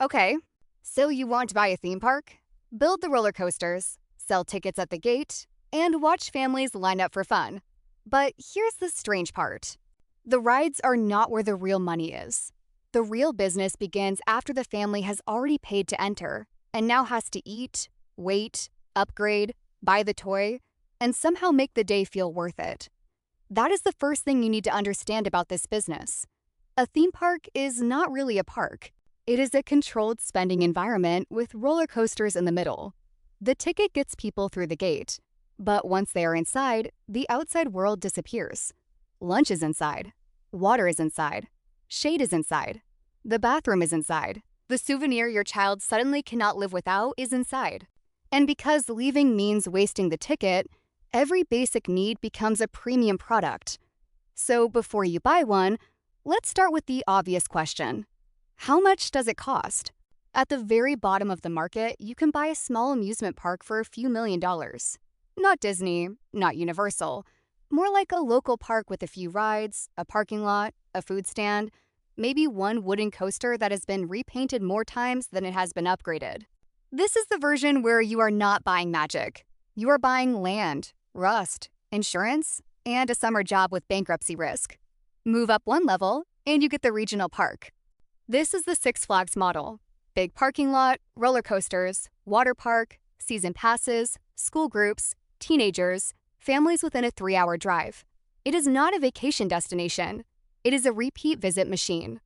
Okay, so you want to buy a theme park? Build the roller coasters, sell tickets at the gate, and watch families line up for fun. But here's the strange part. The rides are not where the real money is. The real business begins after the family has already paid to enter and now has to eat, wait, upgrade, buy the toy, and somehow make the day feel worth it. That is the first thing you need to understand about this business. A theme park is not really a park. It is a controlled spending environment with roller coasters in the middle. The ticket gets people through the gate, but once they are inside, the outside world disappears. Lunch is inside, water is inside, shade is inside, the bathroom is inside, the souvenir your child suddenly cannot live without is inside. And because leaving means wasting the ticket, every basic need becomes a premium product. So before you buy one, let's start with the obvious question. How much does it cost? At the very bottom of the market, you can buy a small amusement park for a few $1,000,000. Not Disney, not Universal. More like a local park with a few rides, a parking lot, a food stand, maybe one wooden coaster that has been repainted more times than it has been upgraded. This is the version where you are not buying magic. You are buying land, rust, insurance, and a summer job with bankruptcy risk. Move up one level, and you get the regional park. This is the Six Flags model. Big parking lot, roller coasters, water park, season passes, school groups, teenagers, families within a 3-hour drive. It is not a vacation destination. It is a repeat visit machine.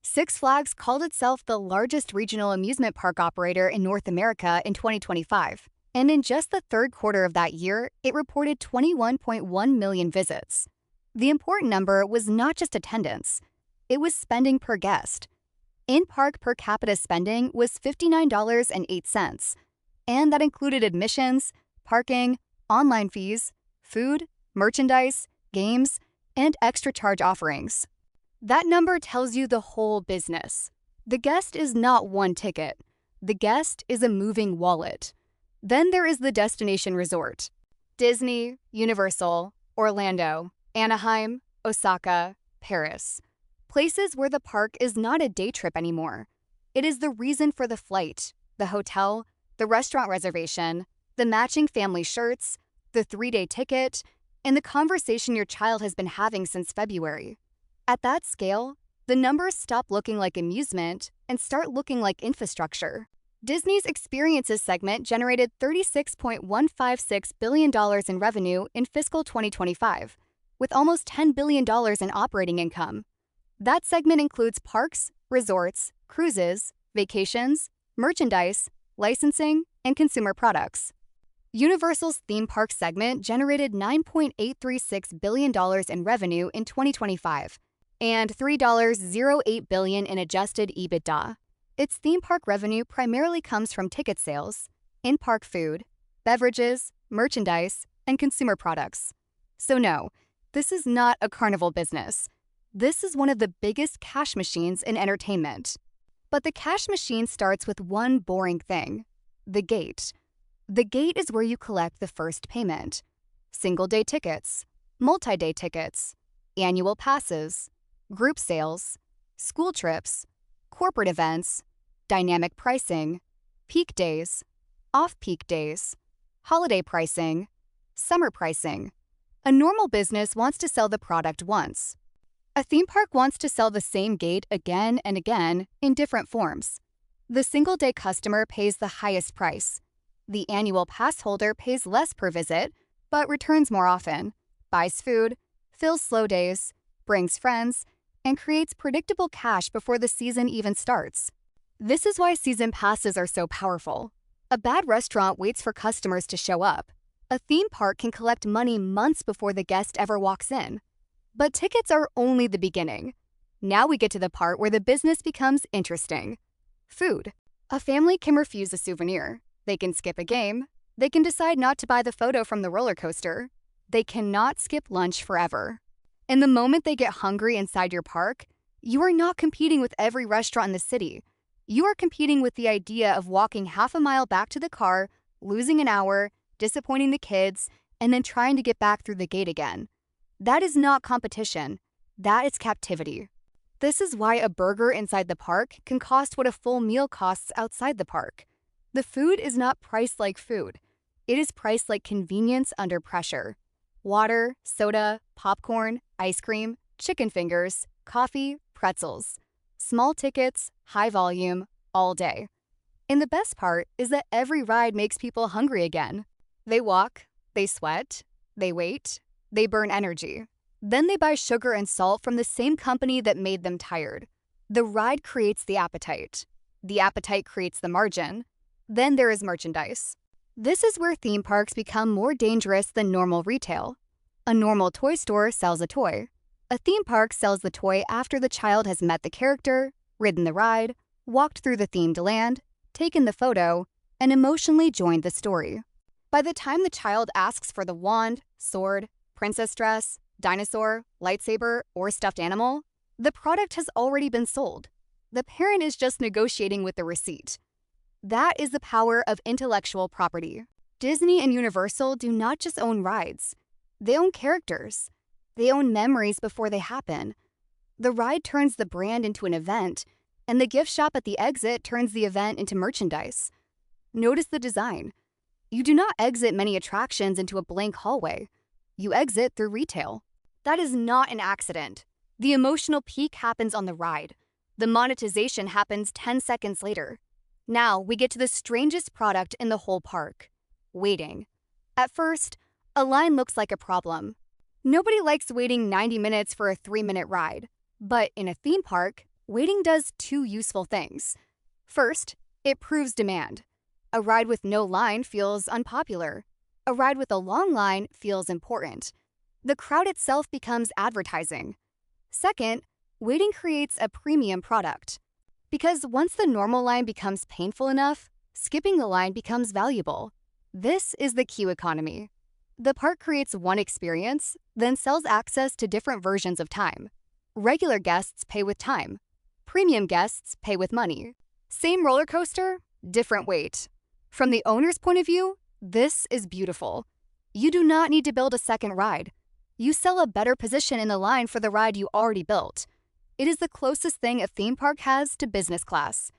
Six Flags called itself the largest regional amusement park operator in North America in 2025. And in just the third quarter of that year, it reported 21.1 million visits. The important number was not just attendance. It was spending per guest. In-park per capita spending was $59.08, and that included admissions, parking, online fees, food, merchandise, games, and extra charge offerings. That number tells you the whole business. The guest is not one ticket. The guest is a moving wallet. Then there is the destination resort. Disney, Universal, Orlando, Anaheim, Osaka, Paris. Places where the park is not a day trip anymore. It is the reason for the flight, the hotel, the restaurant reservation, the matching family shirts, the 3-day ticket, and the conversation your child has been having since February. At that scale, the numbers stop looking like amusement and start looking like infrastructure. Disney's Experiences segment generated $36.156 billion in revenue in fiscal 2025, with almost $10 billion in operating income. That segment includes parks, resorts, cruises, vacations, merchandise, licensing, and consumer products. Universal's theme park segment generated $9.836 billion in revenue in 2025 and $3.08 billion in adjusted EBITDA. Its theme park revenue primarily comes from ticket sales, in-park food, beverages, merchandise, and consumer products. So no, this is not a carnival business. This is one of the biggest cash machines in entertainment. But the cash machine starts with one boring thing: the gate. The gate is where you collect the first payment. Single-day tickets, multi-day tickets, annual passes, group sales, school trips, corporate events, dynamic pricing, peak days, off-peak days, holiday pricing, summer pricing. A normal business wants to sell the product once. A theme park wants to sell the same gate again and again in different forms. The single-day customer pays the highest price. The annual pass holder pays less per visit, but returns more often, buys food, fills slow days, brings friends, and creates predictable cash before the season even starts. This is why season passes are so powerful. A bad restaurant waits for customers to show up. A theme park can collect money months before the guest ever walks in. But tickets are only the beginning. Now we get to the part where the business becomes interesting. Food. A family can refuse a souvenir. They can skip a game. They can decide not to buy the photo from the roller coaster. They cannot skip lunch forever. And the moment they get hungry inside your park, you are not competing with every restaurant in the city. You are competing with the idea of walking half a mile back to the car, losing an hour, disappointing the kids, and then trying to get back through the gate again. That is not competition. That is captivity. This is why a burger inside the park can cost what a full meal costs outside the park. The food is not priced like food. It is priced like convenience under pressure. Water, soda, popcorn, ice cream, chicken fingers, coffee, pretzels. Small tickets, high volume, all day. And the best part is that every ride makes people hungry again. They walk, they sweat, they wait, they burn energy. Then they buy sugar and salt from the same company that made them tired. The ride creates the appetite. The appetite creates the margin. Then there is merchandise. This is where theme parks become more dangerous than normal retail. A normal toy store sells a toy. A theme park sells the toy after the child has met the character, ridden the ride, walked through the themed land, taken the photo, and emotionally joined the story. By the time the child asks for the wand, sword, princess dress, dinosaur, lightsaber, or stuffed animal, the product has already been sold. The parent is just negotiating with the receipt. That is the power of intellectual property. Disney and Universal do not just own rides. They own characters. They own memories before they happen. The ride turns the brand into an event, and the gift shop at the exit turns the event into merchandise. Notice the design. You do not exit many attractions into a blank hallway. You exit through retail. That is not an accident. The emotional peak happens on the ride. The monetization happens 10 seconds later. Now we get to the strangest product in the whole park: waiting. At first, a line looks like a problem. Nobody likes waiting 90 minutes for a 3-minute ride. But in a theme park, waiting does two useful things. First, it proves demand. A ride with no line feels unpopular. A ride with a long line feels important. The crowd itself becomes advertising. Second, waiting creates a premium product. Because once the normal line becomes painful enough, skipping the line becomes valuable. This is the queue economy. The park creates one experience, then sells access to different versions of time. Regular guests pay with time. Premium guests pay with money. Same roller coaster, different wait. From the owner's point of view, this is beautiful. You do not need to build a second ride. You sell a better position in the line for the ride you already built. It is the closest thing a theme park has to business class.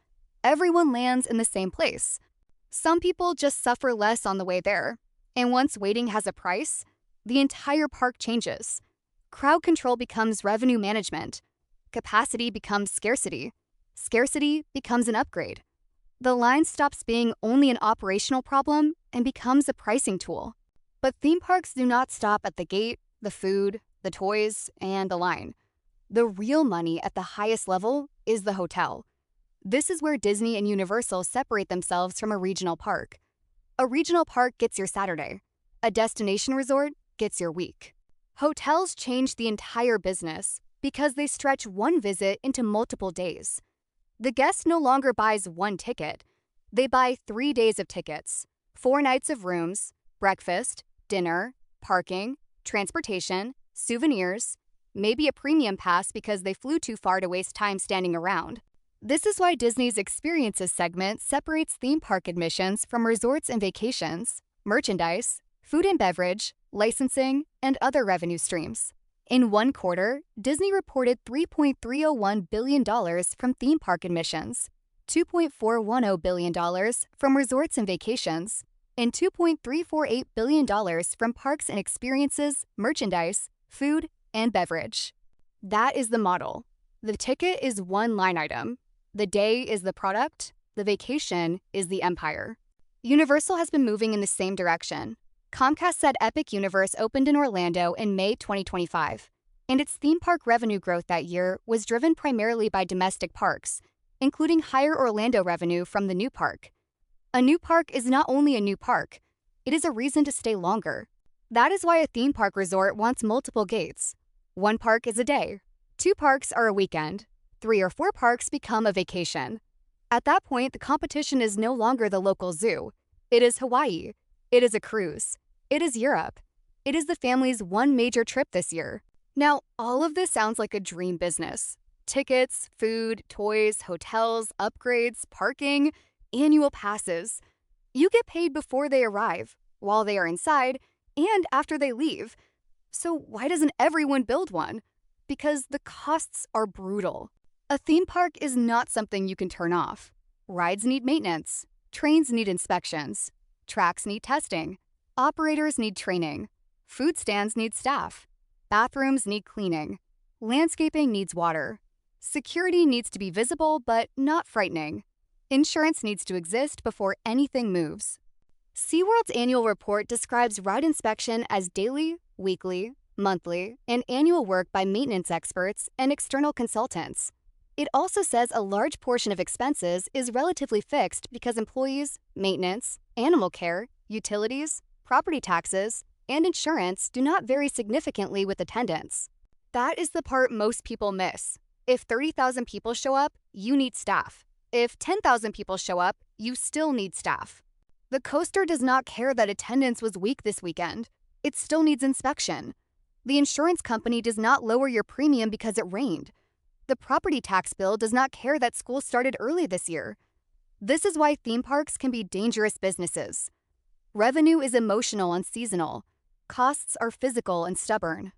Everyone lands in the same place. Some people just suffer less on the way there. And once waiting has a price, the entire park changes. Crowd control becomes revenue management. Capacity becomes scarcity. Scarcity becomes an upgrade. The line stops being only an operational problem and becomes a pricing tool. But theme parks do not stop at the gate, the food, the toys, and the line. The real money at the highest level is the hotel. This is where Disney and Universal separate themselves from a regional park. A regional park gets your Saturday. A destination resort gets your week. Hotels change the entire business because they stretch one visit into multiple days. The guest no longer buys one ticket. They buy 3 days of tickets, 4 nights of rooms, breakfast, dinner, parking, transportation, souvenirs, maybe a premium pass because they flew too far to waste time standing around. This is why Disney's Experiences segment separates theme park admissions from resorts and vacations, merchandise, food and beverage, licensing, and other revenue streams. In one quarter, Disney reported $3.301 billion from theme park admissions, $2.410 billion from resorts and vacations, and $2.348 billion from parks and experiences, merchandise, food, and beverage. That is the model. The ticket is one line item. The day is the product. The vacation is the empire. Universal has been moving in the same direction. Comcast said Epic Universe opened in Orlando in May 2025, and its theme park revenue growth that year was driven primarily by domestic parks, including higher Orlando revenue from the new park. A new park is not only a new park, it is a reason to stay longer. That is why a theme park resort wants multiple gates. 1 park is a day, 2 parks are a weekend, 3 or 4 parks become a vacation. At that point, the competition is no longer the local zoo. It is Hawaii. It is a cruise. It is Europe. It is the family's one major trip this year. Now, all of this sounds like a dream business. Tickets, food, toys, hotels, upgrades, parking, annual passes. You get paid before they arrive, while they are inside, and after they leave. So why doesn't everyone build one? Because the costs are brutal. A theme park is not something you can turn off. Rides need maintenance, trains need inspections, tracks need testing, operators need training, food stands need staff, bathrooms need cleaning, landscaping needs water, security needs to be visible but not frightening, insurance needs to exist before anything moves. SeaWorld's annual report describes ride inspection as daily, weekly, monthly, and annual work by maintenance experts and external consultants. It also says a large portion of expenses is relatively fixed because employees, maintenance, animal care, utilities, property taxes, and insurance do not vary significantly with attendance. That is the part most people miss. If 30,000 people show up, you need staff. If 10,000 people show up, you still need staff. The coaster does not care that attendance was weak this weekend. It still needs inspection. The insurance company does not lower your premium because it rained. The property tax bill does not care that school started early this year. This is why theme parks can be dangerous businesses. Revenue is emotional and seasonal. Costs are physical and stubborn.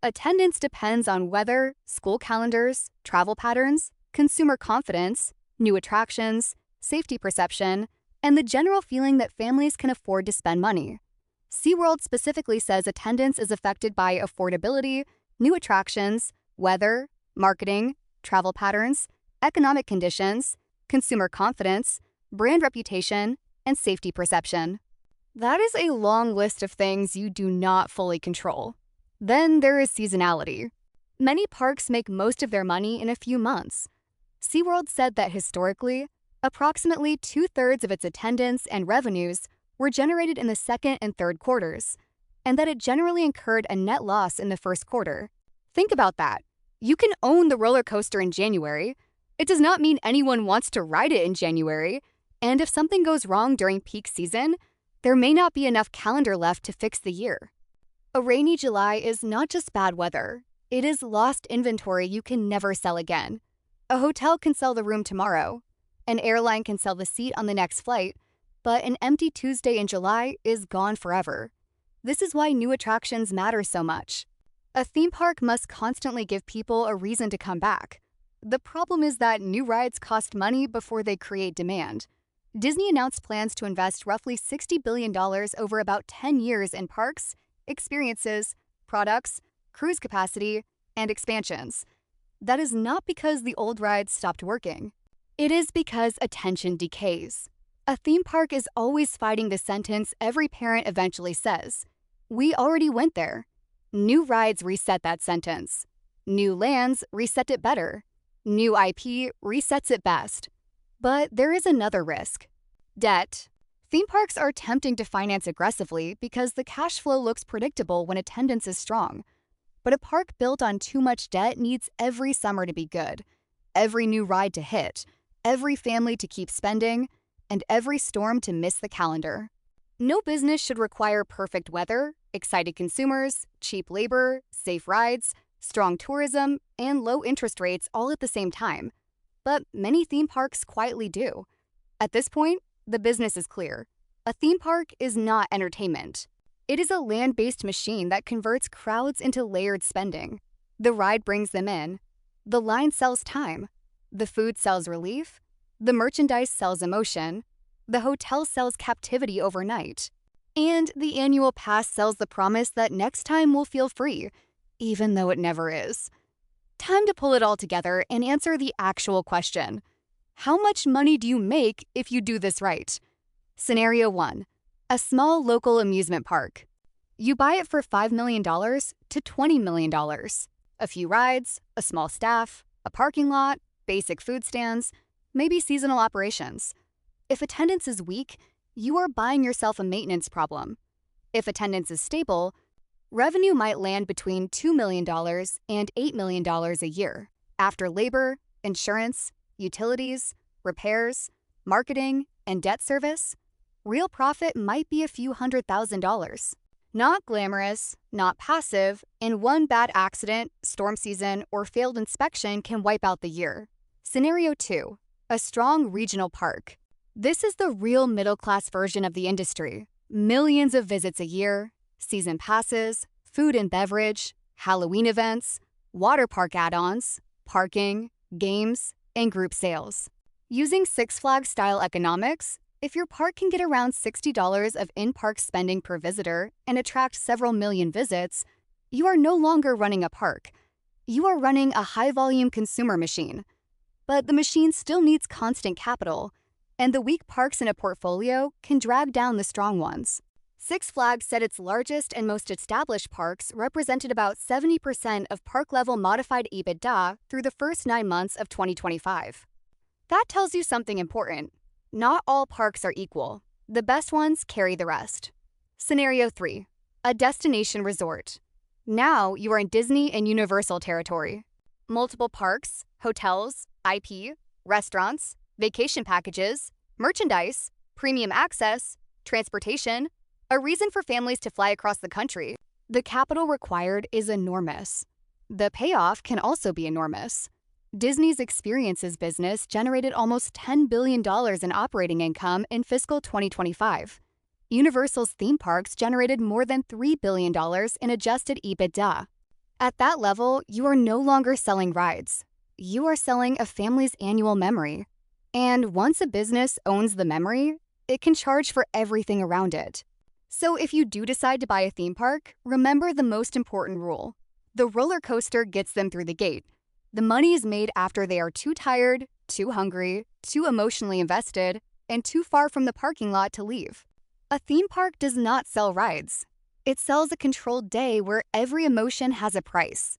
Attendance depends on weather, school calendars, travel patterns, consumer confidence, new attractions, safety perception, and the general feeling that families can afford to spend money. SeaWorld specifically says attendance is affected by affordability, new attractions, weather, marketing, travel patterns, economic conditions, consumer confidence, brand reputation, and safety perception. That is a long list of things you do not fully control. Then there is seasonality. Many parks make most of their money in a few months. SeaWorld said that historically, approximately 2/3 of its attendance and revenues were generated in the second and third quarters, and that it generally incurred a net loss in the first quarter. Think about that. You can own the roller coaster in January. It does not mean anyone wants to ride it in January, and if something goes wrong during peak season, there may not be enough calendar left to fix the year. A rainy July is not just bad weather. It is lost inventory you can never sell again. A hotel can sell the room tomorrow. An airline can sell the seat on the next flight, but an empty Tuesday in July is gone forever. This is why new attractions matter so much. A theme park must constantly give people a reason to come back. The problem is that new rides cost money before they create demand. Disney announced plans to invest roughly $60 billion over about 10 years in parks, experiences, products, cruise capacity, and expansions. That is not because the old rides stopped working. It is because attention decays. A theme park is always fighting the sentence every parent eventually says, "We already went there." New rides reset that sentence. New lands reset it better. New IP resets it best. But there is another risk: debt. Theme parks are tempting to finance aggressively because the cash flow looks predictable when attendance is strong. But a park built on too much debt needs every summer to be good, every new ride to hit, every family to keep spending, and every storm to miss the calendar. No business should require perfect weather, excited consumers, cheap labor, safe rides, strong tourism, and low interest rates all at the same time. But many theme parks quietly do. At this point, the business is clear. A theme park is not entertainment. It is a land-based machine that converts crowds into layered spending. The ride brings them in. The line sells time. The food sells relief. The merchandise sells emotion. The hotel sells captivity overnight. And the annual pass sells the promise that next time we'll feel free, even though it never is. Time to pull it all together and answer the actual question. How much money do you make if you do this right? Scenario 1. A small local amusement park. You buy it for $5 million to $20 million. A few rides, a small staff, a parking lot, basic food stands, maybe seasonal operations. If attendance is weak, you are buying yourself a maintenance problem. If attendance is stable, revenue might land between $2 million and $8 million a year, after labor, insurance, utilities, repairs, marketing, and debt service. Real profit might be a few $100,000. Not glamorous, not passive, and one bad accident, storm season, or failed inspection can wipe out the year. Scenario 2. A strong regional park. This is the real middle-class version of the industry. Millions of visits a year, season passes, food and beverage, Halloween events, water park add-ons, parking, games, and group sales. Using Six Flags style economics, if your park can get around $60 of in-park spending per visitor and attract several million visits, you are no longer running a park. You are running a high-volume consumer machine. But the machine still needs constant capital, and the weak parks in a portfolio can drag down the strong ones. Six Flags said its largest and most established parks represented about 70% of park-level modified EBITDA through the first 9 months of 2025. That tells you something important. Not all parks are equal. The best ones carry the rest. Scenario 3. A destination resort. Now you are in Disney and Universal territory. Multiple parks, hotels, IP, restaurants, vacation packages, merchandise, premium access, transportation, a reason for families to fly across the country. The capital required is enormous. The payoff can also be enormous. Disney's experiences business generated almost $10 billion in operating income in fiscal 2025. Universal's theme parks generated more than $3 billion in adjusted EBITDA. At that level, you are no longer selling rides. You are selling a family's annual memory. And once a business owns the memory, it can charge for everything around it. So if you do decide to buy a theme park, remember the most important rule. The roller coaster gets them through the gate. The money is made after they are too tired, too hungry, too emotionally invested, and too far from the parking lot to leave. A theme park does not sell rides. It sells a controlled day where every emotion has a price.